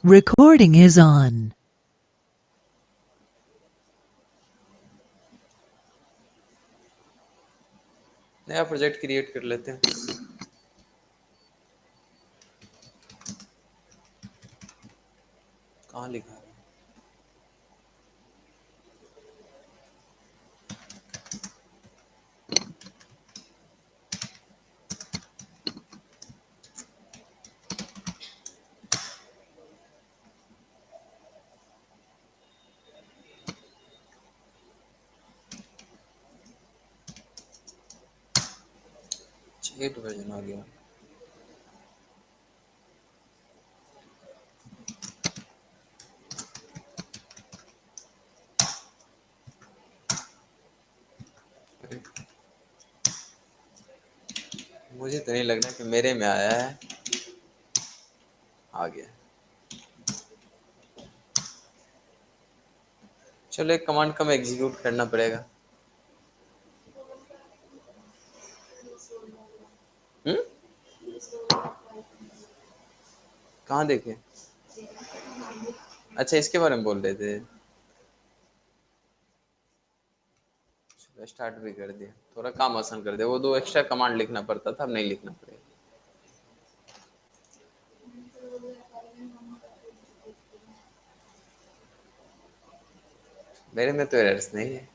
Recording is on. नया project create कर लेते हैं। कहाँ लिखा है? चेट वर्जन आ गया। मुझे तो नहीं लग रहा कि मेरे में आया है। आ गया। चलो एक कमांड का मैं एग्जीक्यूट करना पड़ेगा। हम्म, कहाँ देखे? अच्छा, इसके बारे में बोल रहे थे। स्टार्ट भी कर दिया, थोड़ा काम आसान कर दिया। वो दो एक्स्ट्रा कमांड लिखना पड़ता था, अब नहीं लिखना पड़ेगा। मेरे में तो एरर्स नहीं है।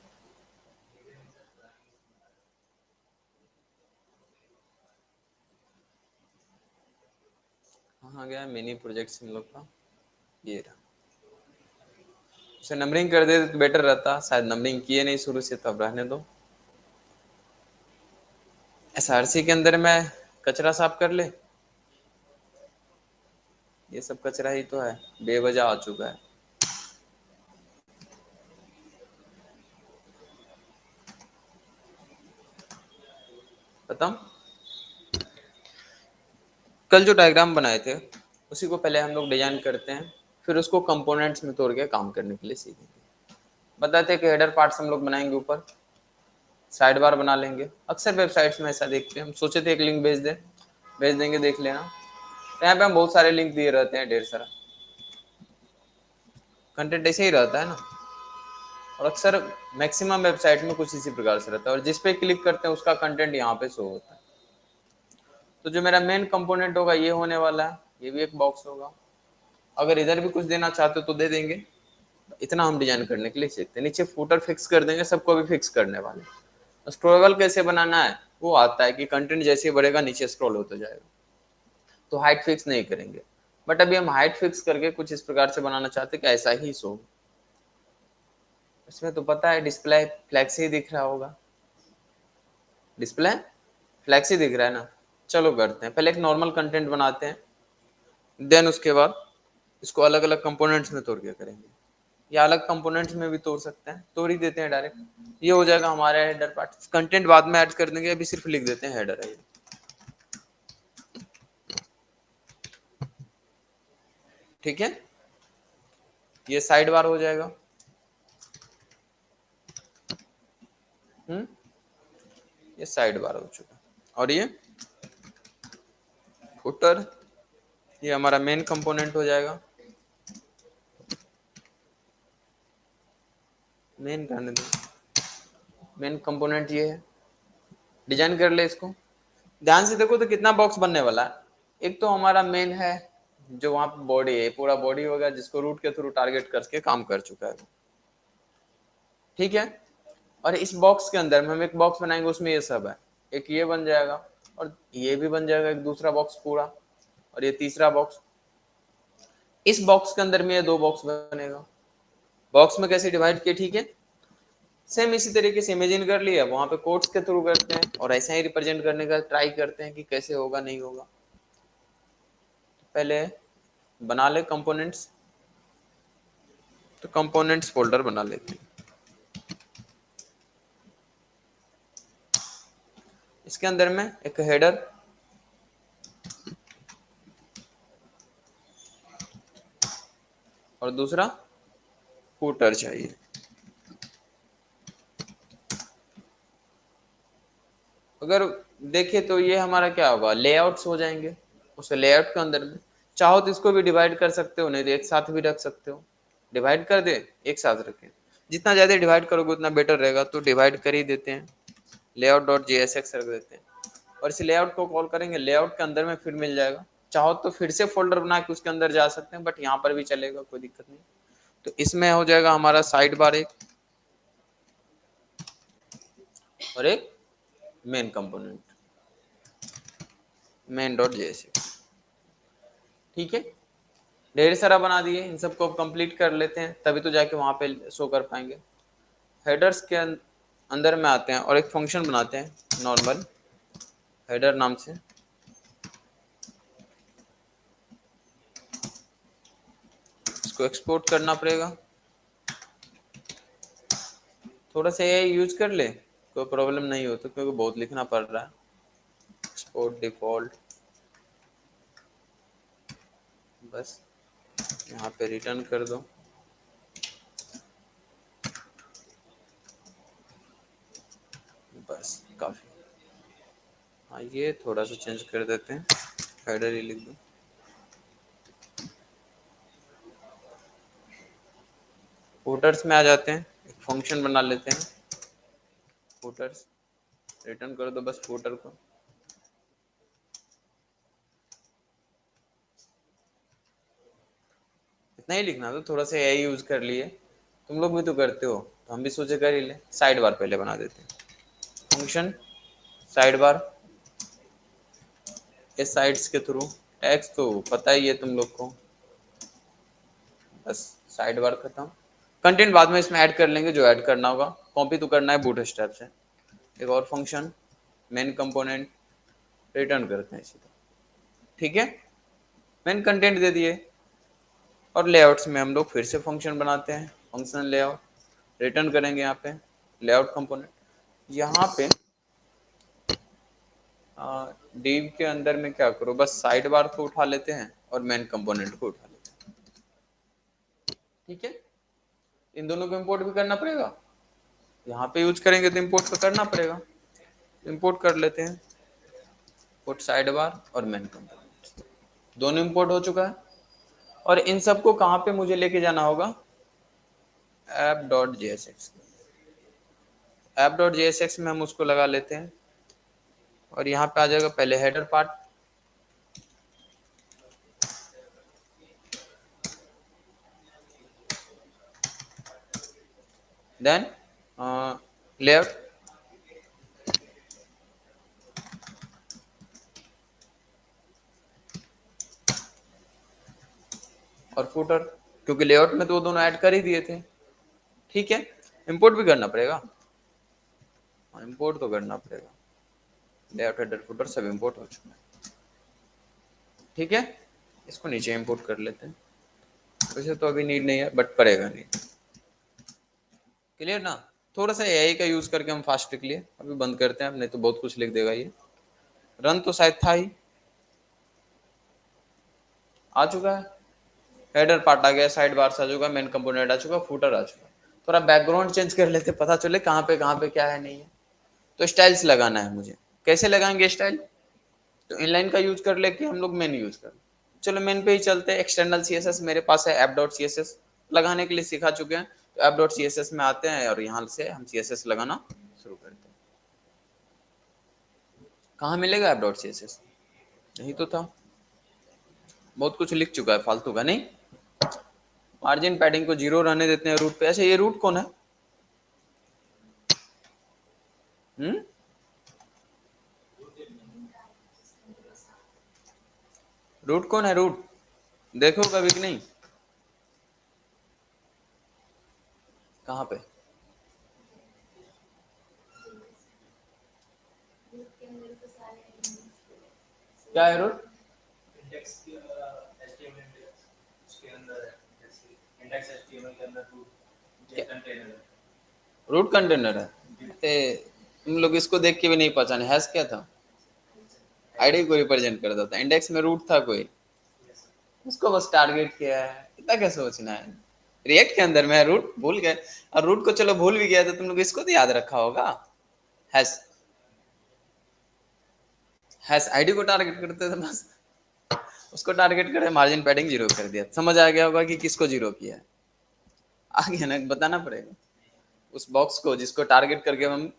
कहाँ गया मिनी प्रोजेक्ट हम लोग का? ये रहा। उसे नंबरिंग कर दे तो बेटर रहता, शायद नंबरिंग किए नहीं शुरू से, तब रहने दो। एसआरसी के अंदर मैं कचरा साफ कर ले। ये सब कचरा ही तो है, बेवजह आ चुका है। खत्म। कल जो डायग्राम बनाए थे उसी को पहले हम लोग डिजाइन करते हैं, फिर उसको कंपोनेंट्स में तोड़ के काम करने के लिए सीखेंगे। बताते हैं कि हेडर पार्ट्स हम लोग बनाएंगे, ऊपर साइड बार बना लेंगे। अक्सर वेबसाइट्स में ऐसा देखते हैं। हम सोचे थे एक लिंक भेज देंगे, देख लेना। तो यहाँ पे हम बहुत सारे लिंक दिए रहते हैं, ढेर सारा कंटेंट ऐसे ही रहता है ना। और अक्सर मैक्सिमम वेबसाइट में कुछ इसी प्रकार से रहता है, और जिस पे क्लिक करते हैं उसका कंटेंट यहाँ पे शो होता है। तो जो मेरा मेन कंपोनेंट होगा ये होने वाला है, ये भी एक बॉक्स होगा। अगर इधर भी कुछ देना चाहते हो तो दे देंगे। इतना हम डिजाइन करने के लिए सीखते हैं। नीचे फुटर फिक्स कर देंगे, सबको भी फिक्स करने वाले। स्क्रॉलेबल कैसे बनाना है वो आता है कि कंटेंट जैसे बढ़ेगा नीचे स्क्रॉल होता जाएगा। तो हाइट फिक्स नहीं करेंगे, बट अभी हम हाइट फिक्स करके कुछ इस प्रकार से बनाना चाहते हैं कि ऐसा ही शो। इसमें तो पता है डिस्प्ले फ्लैक्स ही दिख रहा होगा। डिस्प्ले फ्लैक्स ही दिख रहा है ना। चलो करते हैं, पहले एक नॉर्मल कंटेंट बनाते हैं, देन उसके बाद इसको अलग अलग कंपोनेंट्स में तोड़ के करेंगे, या अलग कंपोनेंट्स में भी तोड़ सकते हैं। तोड़ ही देते हैं डायरेक्ट। ये हो जाएगा हमारा हेडर पार्ट। कंटेंट बाद में ऐड कर देंगे, अभी सिर्फ लिख देते हैं हेडर है। ठीक है, ये साइड बार हो जाएगा। ये साइड बार हो चुका। और ये फुटर, ये हमारा मेन कंपोनेंट हो जाएगा। मेन करने दो, मेन कंपोनेंट ये है। डिजाइन कर ले इसको। ध्यान से देखो तो कितना बॉक्स बनने वाला है। एक तो हमारा मेन है, जो वहां पे बॉडी है, पूरा बॉडी होगा जिसको रूट के थ्रू टारगेट करके काम कर चुका है। ठीक है। और इस बॉक्स के अंदर में हम एक बॉक्स बनाएंगे, उसमें ये सब है। एक ये बन जाएगा, और ये भी बन जाएगा एक दूसरा बॉक्स पूरा, और ये तीसरा बॉक्स। इस बॉक्स के अंदर में ये दो बॉक्स बनेगा। बॉक्स में कैसे डिवाइड किए? ठीक है, सेम इसी तरीके से इमेजिन कर लिया, वहां पे कोड्स के थ्रू करते हैं और ऐसा ही रिप्रेजेंट करने का ट्राई करते हैं कि कैसे होगा नहीं होगा। पहले बना ले कंपोनेंट्स, तो कंपोनेंट्स फोल्डर बना लेते हैं। इसके अंदर में एक हेडर और दूसरा फूटर चाहिए। अगर देखे तो ये हमारा क्या होगा, लेआउट्स हो जाएंगे। उस लेआउट के अंदर में चाहो तो इसको भी डिवाइड कर सकते हो, नहीं तो एक साथ भी रख सकते हो। डिवाइड कर दे, एक साथ रखें, जितना ज्यादा डिवाइड करोगे उतना बेटर रहेगा, तो डिवाइड कर ही देते हैं, लेआउट डॉट jsx रख देते हैं। और इस लेआउट को कॉल करेंगे, लेआउट के अंदर में फिर मिल जाएगा। चाहो तो फिर से फोल्डर बना के उसके अंदर जा सकते हैं, बट यहाँ पर भी चलेगा, कोई दिक्कत नहीं। तो इसमें हो जाएगा हमारा साइड बार एक और एक main component, main dot jsx। ठीक है, ढेर सारा बना दिए, इन सबको कंप्लीट कर लेते हैं, तभी तो जाके वहां पे शो कर पाएंगे। हेडर्स के अंदर में आते हैं और एक फंक्शन बनाते हैं नॉर्मल हेडर नाम से। इसको एक्सपोर्ट करना पड़ेगा, थोड़ा सा ये यूज कर ले, कोई प्रॉब्लम नहीं हो तो, क्योंकि बहुत लिखना पड़ रहा है। एक्सपोर्ट डिफॉल्ट, बस यहाँ पे रिटर्न कर दो। बस काफी। हाँ, ये थोड़ा सा चेंज कर देते हैं, हेडर ही लिख दो। फुटर्स में आ जाते हैं, एक फंक्शन बना लेते हैं फुटर्स, रिटर्न कर दो बस फुटर को। इतना ही लिखना, तो थोड़ा सा यही यूज कर लिए, तुम लोग भी तो करते हो, तो हम भी सोचे कर ही ले। साइड बार पहले बना देते हैं, फंक्शन साइड बार, ये साइड्स के थ्रू, टैग्स तो पता ही है तुम लोग को, बस साइड बार खत्म। कंटेंट बाद में इसमें ऐड कर लेंगे, जो ऐड करना होगा, कॉपी तो करना है बूटस्ट्रैप से। एक और फंक्शन मेन कंपोनेंट, रिटर्न करते हैं सीधा। ठीक है, मेन कंटेंट दे दिए। और लेआउट्स में हम लोग फिर से फंक्शन बनाते हैं, फंक्शन लेआउट, रिटर्न करेंगे यहाँ पे लेआउट कंपोनेंट। यहाँ पे डिव के अंदर में क्या करो, बस साइड बार को उठा लेते हैं और मेन कंपोनेंट को उठा लेते हैं। ठीक है, इन दोनों को इंपोर्ट भी करना पड़ेगा, यहाँ पे यूज करेंगे तो इंपोर्ट तो करना पड़ेगा, इंपोर्ट कर लेते हैं। पुट साइड बार और मेन कंपोनेंट दोनों इंपोर्ट हो चुका है। और इन सबको कहाँ पे मुझे लेके जाना होगा, app dot jsx, app dot jsx में हम उसको लगा लेते हैं। और यहाँ पे आ जाएगा पहले हेडर पार्ट, देन लेआउट, और फुटर, क्योंकि लेआउट में तो वो दोनों ऐड कर ही दिए थे। ठीक है, इंपोर्ट भी करना पड़ेगा, इंपोर्ट तो करना पड़ेगा, लेआउट हेडर फुटर सब इंपोर्ट हो चुका है। ठीक है, इसको नीचे इंपोर्ट कर लेते हैं, वैसे तो अभी नीड नहीं है, बट पड़ेगा नहीं। क्लियर ना, थोड़ा सा एआई का यूज करके हम फास्ट लिख लिए, अभी बंद करते हैं, नहीं तो बहुत कुछ लिख देगा ये। रन तो शायद था ही, आ चुका है, हेडर पार्ट आ गया, साइड बार आ चुका, मेन कंपोनेंट आ चुका, फुटर आ चुका। थोड़ा बैकग्राउंड चेंज कर लेते, पता चले कहाँ पे क्या है नहीं है। तो स्टाइल्स लगाना है मुझे, कैसे लगाएंगे स्टाइल, तो इनलाइन का यूज कर लेके हम लोग मेन यूज कर। चलो मेन पे ही चलते हैं। एक्सटर्नल सीएसएस मेरे पास है, ऐप डॉट सीएसएस लगाने के लिए सिखा चुके हैं, तो ऐप डॉट सीएसएस में आते हैं और यहाँ से हम सीएसएस लगाना शुरू करते हैं। कहाँ मिलेगा ऐप डॉट सीएसएस, यही तो था, बहुत कुछ लिख चुका है फालतू का नहीं। मार्जिन पैडिंग को 0 रहने देते हैं रूट पे। अच्छा, ये रूट कौन है, हम्म, रूट कौन है, रूट देखो कभी कि नहीं, कहाँ पे, क्या है रूट, इंडेक्स एचटीएमएल के अंदर है, इंडेक्स एचटीएमएल के अंदर रूट कंटेनर है, रूट कंटेनर है। तुम लोग इसको देख के भी नहीं पहचाने, हैश क्या था, आईडी को रिप्रेजेंट करता था, इंडेक्स में रूट था कोई, उसको बस टारगेट किया है, इतना क्या सोचना है। रिएक्ट के अंदर में रूट भूल गए, और रूट को चलो भूल भी गया तो तुम लोग इसको तो याद रखा होगा, हैश, हैश आईडी को टारगेट करते थे बस। उसको टारगेट करे, मार्जिन पैडिंग जीरो कर दिया। समझ आ गया होगा कि किसको जीरो किया है। आगे ना बताना पड़ेगा उस बॉक्स को जिसको टारगेट करके हम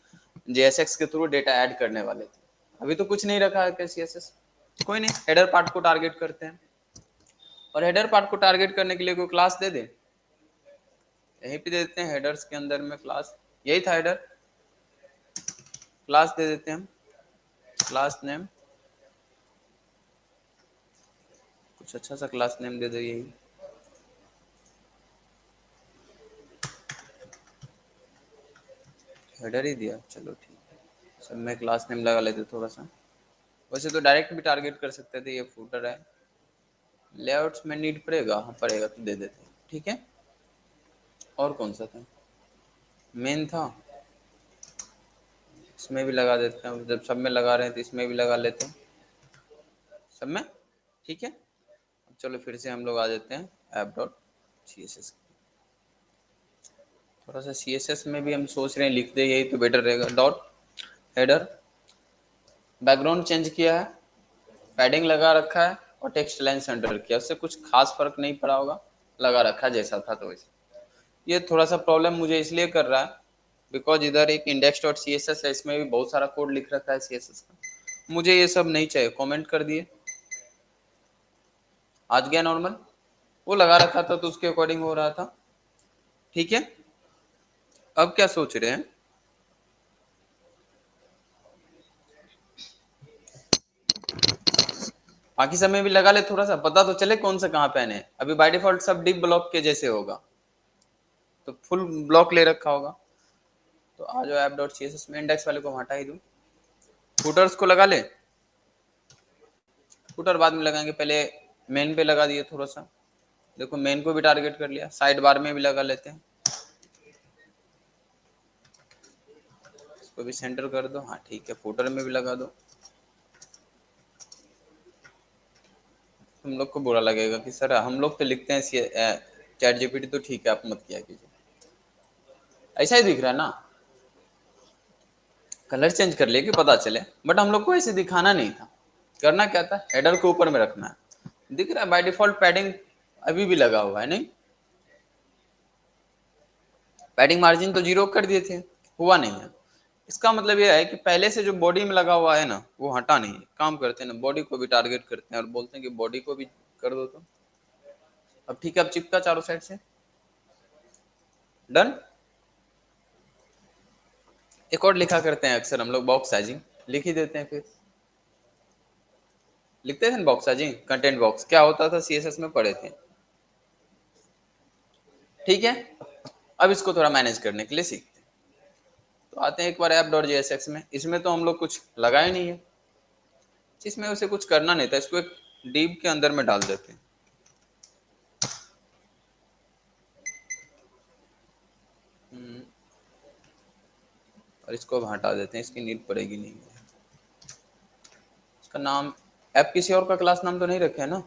JSX के थ्रू डेटा ऐड करने वाले थे। अभी तो कुछ नहीं रखा है CSS, कोई नहीं, हेडर पार्ट को टारगेट करते हैं। और हेडर पार्ट को टारगेट करने के लिए कोई क्लास दे दे, यहीं पे दे देते हैं हेडर्स के अंदर में क्लास, यही था हेडर, क्लास दे देते हैं हम, क्लास नेम, कुछ अच्छा सा क्लास नेम दे दो, यही हेडर ही दिया, चलो ठीक है। सब में क्लास नेम लगा लेते थोड़ा सा। वैसे तो डायरेक्ट भी टारगेट कर सकते थे, ये फूटर है, लेआउट्स में नीड पड़ेगा, हाँ पड़ेगा तो दे देते हैं, ठीक है। और कौन सा था, मेन था, इसमें भी लगा देते हैं, जब सब में लगा रहे हैं तो इसमें भी लगा लेते हैं, सब में, ठीक है। अब चलो फिर से हम लोग आ जाते हैं app.css। थोड़ा सा CSS में भी हम सोच रहे हैं लिख दे, यही तो बेटर रहेगा। डॉट हेडर, बैकग्राउंड चेंज किया है, पैडिंग लगा रखा है और टेक्स्ट लाइन सेंटर किया, उससे कुछ खास फर्क नहीं पड़ा होगा, लगा रखा है जैसा था तो वैसे। ये थोड़ा सा प्रॉब्लम मुझे इसलिए कर रहा है बिकॉज इधर एक index.css है, इसमें भी बहुत सारा कोड लिख रखा है CSS का, मुझे ये सब नहीं चाहिए। कमेंट कर दिए, आज गया नॉर्मल, वो लगा रखा था तो उसके अकॉर्डिंग हो रहा था, ठीक है। अब क्या सोच रहे हैं, बाकी समय भी लगा ले, थोड़ा सा पता तो चले कौन सा कहाँ पे आने। अभी बाय डिफॉल्ट सब डिप ब्लॉक के जैसे होगा, तो फुल ब्लॉक ले रखा होगा। तो आ जाओ app.css में, इंडेक्स वाले को हटा ही दूं, फुटर्स को लगा ले, फुटर बाद में लगाएंगे, पहले मेन पे लगा दिए थोड़ा सा। देखो मेन को भी टारगेट कर लिया, साइड बार में भी लगा लेते हैं, इसको भी सेंटर कर दो, हाँ ठीक है, फुटर में भी लगा दो। हम लोग को बुरा लगेगा कि सर हम लोग तो लिखते हैं चैट जीपीटी तो ठीक है, आप मत किया कीजिए, ऐसा ही दिख रहा है ना। कलर चेंज कर लिए कि पता चले, बट हम लोग को ऐसे दिखाना नहीं था, करना क्या था, हेडर को ऊपर में रखना है। दिख रहा है बाय डिफॉल्ट पैडिंग अभी भी लगा हुआ है, नहीं पैडिंग मार्जिन तो जीरो कर दिए थे, हुआ नहीं है। इसका मतलब यह है कि पहले से जो बॉडी में लगा हुआ है ना वो हटा नहीं है। काम करते हैं ना, बॉडी को भी टारगेट करते हैं और बोलते हैं कि बॉडी को भी कर दो। तो अब ठीक है, अब चिपका चारों साइड से, डन। एक और लिखा करते हैं अक्सर हम लोग, बॉक्स साइजिंग लिख ही देते हैं। फिर लिखते थे बॉक्स साइजिंग, कंटेंट बॉक्स क्या होता था CSS में पढ़े थे, ठीक है। अब इसको थोड़ा मैनेज करने के लिए सीखते हैं, तो आते हैं एक बार app.jsx में। इसमें तो हम लोग कुछ लगा ही नहीं है, इसमें उसे कुछ करना नहीं था, इसको एक डिव के अंदर में डाल देते हैं। और इसको अब हटा देते हैं, इसकी नीड पड़ेगी नहीं। इसका नाम ऐप किसी और का क्लास नाम तो नहीं रखे है ना,